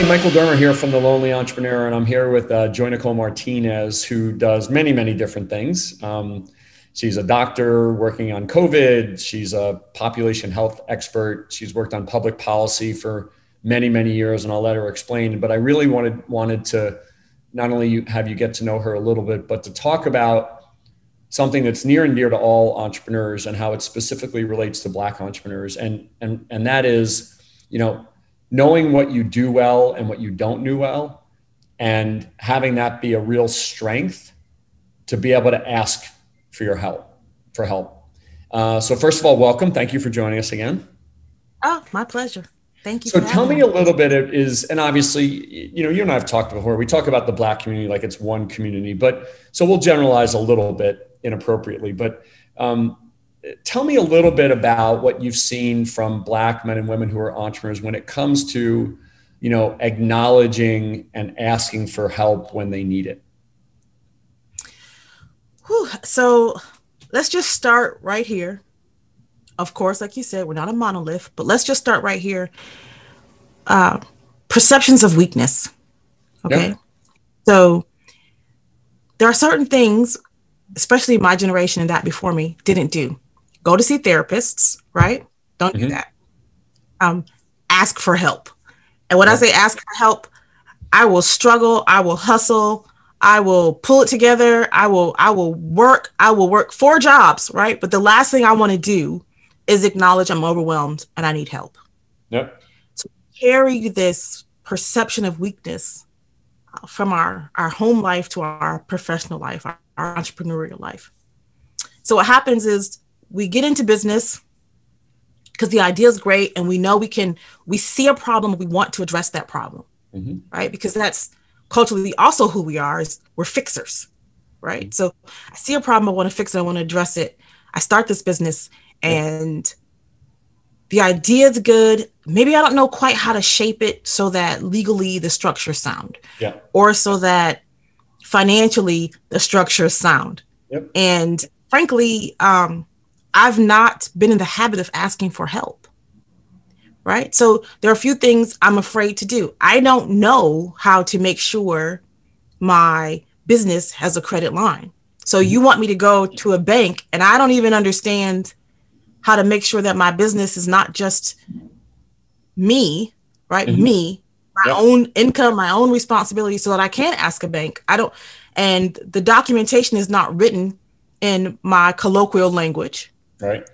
Michael Dermer here from The Lonely Entrepreneur, and I'm here with Joynicole Martinez, who does many, many different things. She's a doctor working on COVID. She's a population health expert. She's worked on public policy for many, many years, and I'll let her explain. But I really wanted to not only have you get to know her a little bit, but to talk about something that's near and dear to all entrepreneurs and how it specifically relates to Black entrepreneurs. And that is, knowing what you do well and what you don't do well, and having that be a real strength to be able to ask for help. So first of all, welcome. Thank you for joining us again. Oh, my pleasure. Thank you. So tell me a little bit and obviously, you and I have talked before, we talk about the Black community like it's one community, so we'll generalize a little bit inappropriately, but tell me a little bit about what you've seen from Black men and women who are entrepreneurs when it comes to, acknowledging and asking for help when they need it. So let's just start right here. Of course, like you said, we're not a monolith, but let's just start right here. Perceptions of weakness. Okay. Yep. So there are certain things, especially my generation and that before me, didn't do. Go to see therapists, right? Don't do that. Ask for help. And when I say ask for help, I will struggle. I will hustle. I will pull it together. I will work 4 jobs, right? But the last thing I want to do is acknowledge I'm overwhelmed and I need help. Yep. So carry this perception of weakness from our home life to our professional life, our entrepreneurial life. So what happens is we get into business because the idea is great and we know we see a problem, we want to address that problem, right? Because that's culturally also who we are, is we're fixers, right? So I see a problem, I want to fix it, I want to address it. I start this business and the idea is good. Maybe I don't know quite how to shape it so that legally the structure is sound, or so that financially the structure is sound. Yep. And frankly, I've not been in the habit of asking for help, right? So there are a few things I'm afraid to do. I don't know how to make sure my business has a credit line. So you want me to go to a bank and I don't even understand how to make sure that my business is not just me, right? Me, my own income, my own responsibility, so that I can ask a bank. And the documentation is not written in my colloquial language. Right.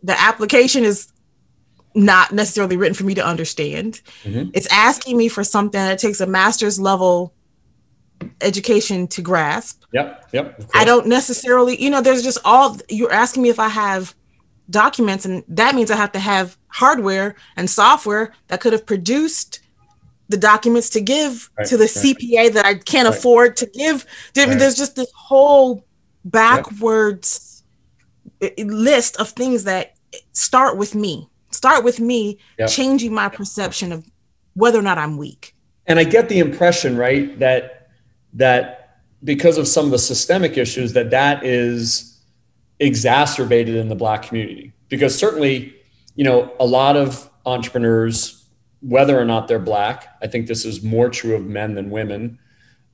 The application is not necessarily written for me to understand. It's asking me for something that takes a master's level education to grasp. Yep. I don't necessarily, there's just you're asking me if I have documents, and that means I have to have hardware and software that could have produced the documents to give to the CPA that I can't afford to give. I mean, there's just this whole backwards list of things that start with me changing my perception of whether or not I'm weak. And I get the impression, right, that because of some of the systemic issues that is exacerbated in the Black community, because certainly, a lot of entrepreneurs, whether or not they're Black, I think this is more true of men than women,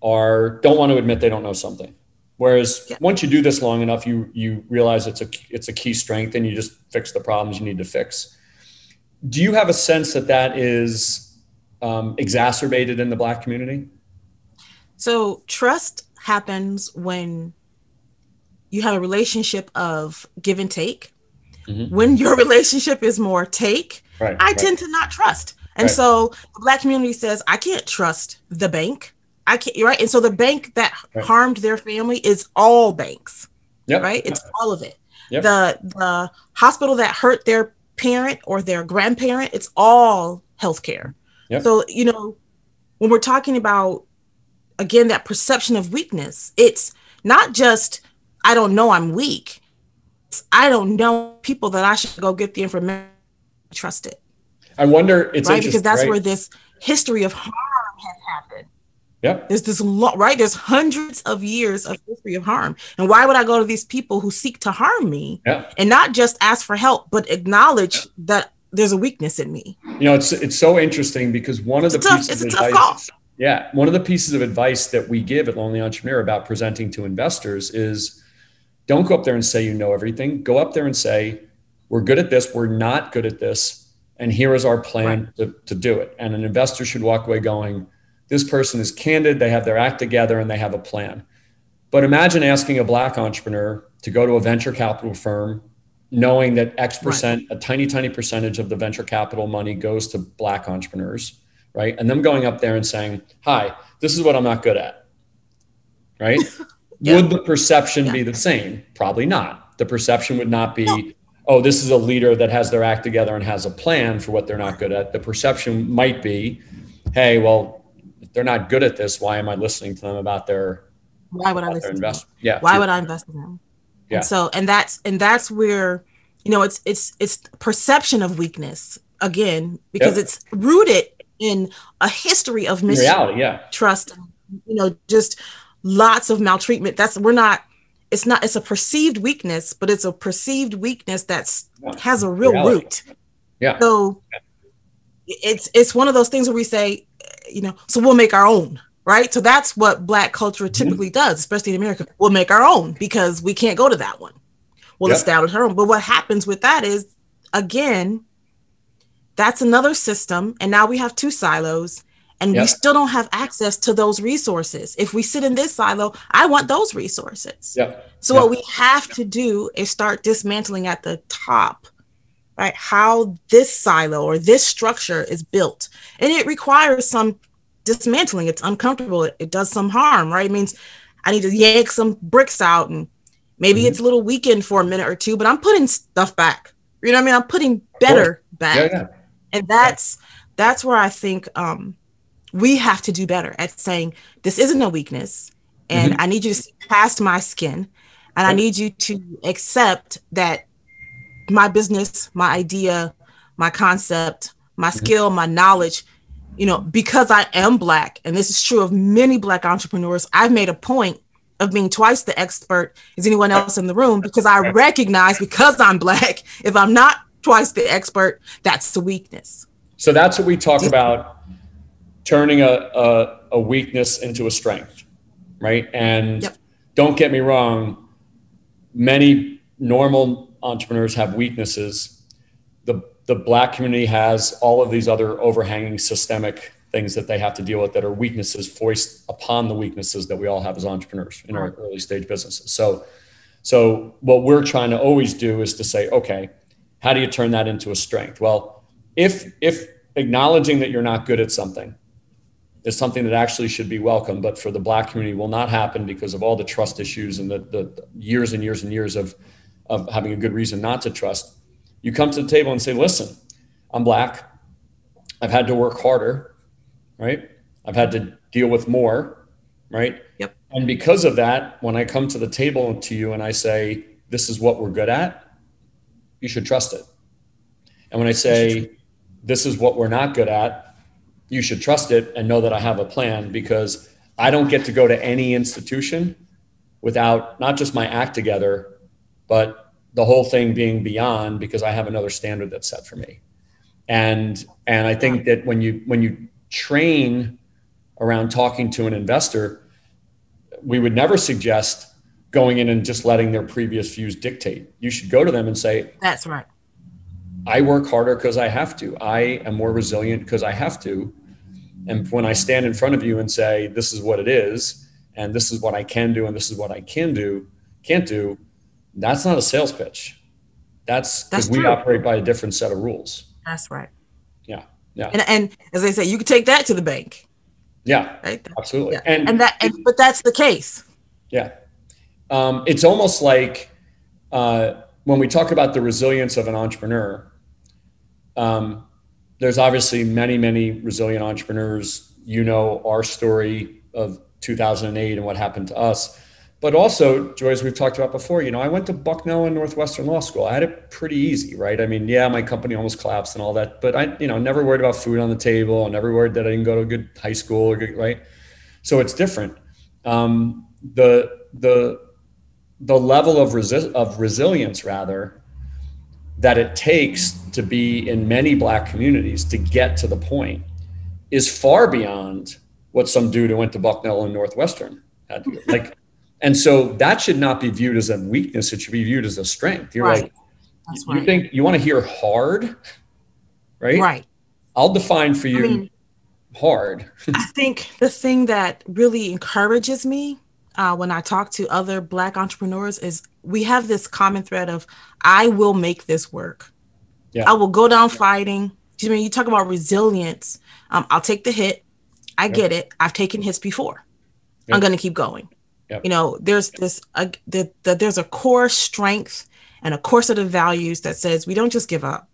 don't want to admit they don't know something. Whereas once you do this long enough, you realize it's a key strength and you just fix the problems you need to fix. Do you have a sense that is exacerbated in the Black community? So trust happens when you have a relationship of give and take. When your relationship is more take, I tend to not trust. And so the Black community says, I can't trust the bank. I can't, right? And so the bank that harmed their family is all banks, right? It's all of it. The hospital that hurt their parent or their grandparent, it's all healthcare. So, when we're talking about, again, that perception of weakness, it's not just, I don't know I'm weak. I don't know people that I should go get the information, trust it. I wonder, it's right, because that's where this history of harm has happened. There's this right? There's hundreds of years of history of harm. And why would I go to these people who seek to harm me and not just ask for help, but acknowledge that there's a weakness in me. It's so interesting because one of the pieces of advice, one of the pieces of advice that we give at Lonely Entrepreneur about presenting to investors is don't go up there and say you know everything. Go up there and say, we're good at this, we're not good at this, and here is our plan to do it. And an investor should walk away going, this person is candid, they have their act together, and they have a plan. But imagine asking a Black entrepreneur to go to a venture capital firm, knowing that X percent, a tiny, tiny percentage of the venture capital money goes to Black entrepreneurs, right? And them going up there and saying, hi, this is what I'm not good at, right? Would the perception be the same? Probably not. The perception would not be, oh, this is a leader that has their act together and has a plan for what they're not good at. The perception might be, hey, well, if they're not good at this, why am I listening to them about their Why would I listen to them? Yeah. Why would I invest in them? Yeah. And so, and that's where, it's perception of weakness again, because it's rooted in a history of mistrust, just lots of maltreatment. It's a perceived weakness, but it's a perceived weakness has a real root. Yeah. So it's one of those things where we say, so we'll make our own. Right. So that's what Black culture typically does, especially in America. We'll make our own because we can't go to that one. We'll establish our own. But what happens with that is, again, that's another system. And now we have two silos and we still don't have access to those resources. If we sit in this silo, I want those resources. So what we have to do is start dismantling at the top, right? How this silo or this structure is built. And it requires some dismantling. It's uncomfortable. It does some harm, right? It means I need to yank some bricks out and maybe it's a little weakened for a minute or two, but I'm putting stuff back. You know what I mean? I'm putting better back. And that's where I think we have to do better at saying, this isn't a weakness and I need you to see past my skin and I need you to accept that my business, my idea, my concept, my skill, my knowledge, because I am Black, and this is true of many Black entrepreneurs, I've made a point of being twice the expert as anyone else in the room because I recognize, because I'm Black, if I'm not twice the expert, that's the weakness. So that's what we talk about, turning a weakness into a strength, right? And don't get me wrong, many normal entrepreneurs have weaknesses. The Black community has all of these other overhanging systemic things that they have to deal with that are weaknesses foist upon the weaknesses that we all have as entrepreneurs in our early stage businesses. So what we're trying to always do is to say, okay, how do you turn that into a strength? Well, if acknowledging that you're not good at something is something that actually should be welcome, but for the Black community will not happen because of all the trust issues and the years and years and years of having a good reason not to trust. You come to the table and say, listen, I'm Black. I've had to work harder, right? I've had to deal with more, right? And because of that, when I come to the table to you and I say, this is what we're good at, you should trust it. And when I say, this is what we're not good at, you should trust it and know that I have a plan, because I don't get to go to any institution without not just my act together, but the whole thing being beyond, because I have another standard that's set for me. And I think that when you train around talking to an investor, we would never suggest going in and just letting their previous views dictate. You should go to them and say, that's right. I work harder because I have to. I am more resilient because I have to. And when I stand in front of you and say, this is what it is, and this is what I can do, and this is what I can't do, that's not a sales pitch. That's because we operate by a different set of rules. That's right. Yeah. And as I say, you can take that to the bank. Yeah, right? Absolutely. Yeah. But that's the case. Yeah. It's almost like when we talk about the resilience of an entrepreneur, there's obviously many, many resilient entrepreneurs. Our story of 2008 and what happened to us. But also, Joy, as we've talked about before, I went to Bucknell and Northwestern Law School. I had it pretty easy, right? I mean, my company almost collapsed and all that, but I, never worried about food on the table. I never worried that I didn't go to a good high school right? So it's different. The level of resilience, rather, that it takes to be in many Black communities to get to the point is far beyond what some dude who went to Bucknell and Northwestern had to do. Like, and so that should not be viewed as a weakness. It should be viewed as a strength. You're Right. like, That's you right. think you want to hear hard, right? Right. I'll define for you hard. I think the thing that really encourages me when I talk to other Black entrepreneurs is we have this common thread of, I will make this work. Yeah. I will go down fighting. I mean, you talk about resilience. I'll take the hit. I get it. I've taken hits before. I'm going to keep going. You know, there's this, there's a core strength and a core set of values that says we don't just give up.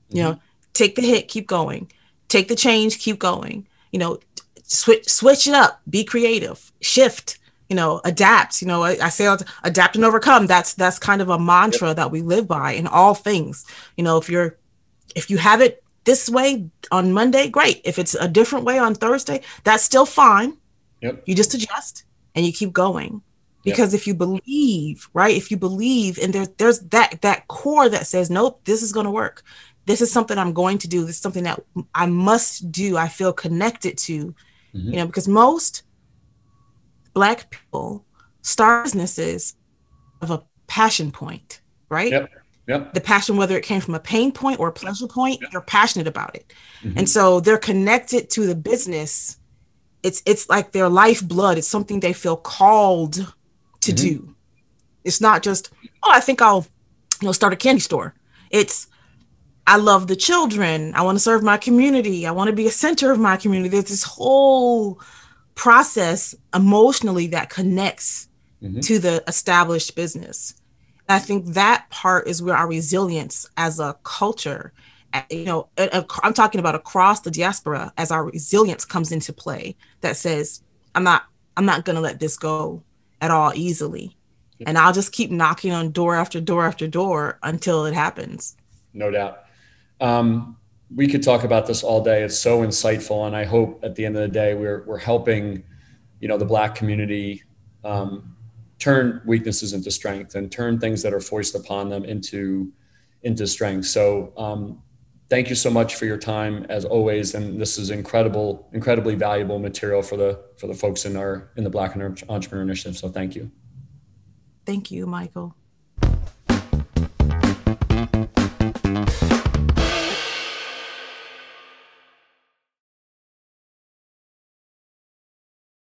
You know, take the hit, keep going. Take the change, keep going. You know, switch it up, be creative, shift, you know, adapt. You know, I say adapt and overcome. That's kind of a mantra that we live by in all things. You know, if you have it this way on Monday, great. If it's a different way on Thursday, that's still fine. You just adjust and you keep going. Because if you believe, right? If you believe, and there's that core that says, nope, this is going to work. This is something I'm going to do. This is something that I must do. I feel connected to, you know, because most Black people start businesses of a passion point, right? The passion, whether it came from a pain point or a pleasure point, they're passionate about it. And so they're connected to the business. It's like their lifeblood. It's something they feel called to do. It's not just, oh, I think I'll, you know, start a candy store. It's, I love the children. I want to serve my community. I want to be a center of my community. There's this whole process emotionally that connects to the established business. And I think that part is where our resilience as a culture, you know, I'm talking about across the diaspora, as our resilience comes into play, that says, I'm not going to let this go at all easily. And I'll just keep knocking on door after door after door until it happens. No doubt. We could talk about this all day. It's so insightful. And I hope at the end of the day, we're helping, you know, the Black community, turn weaknesses into strength and turn things that are foisted upon them into strength. So, thank you so much for your time as always. And this is incredibly valuable material for the folks in the Black Entrepreneur Initiative. So thank you. Thank you, Michael.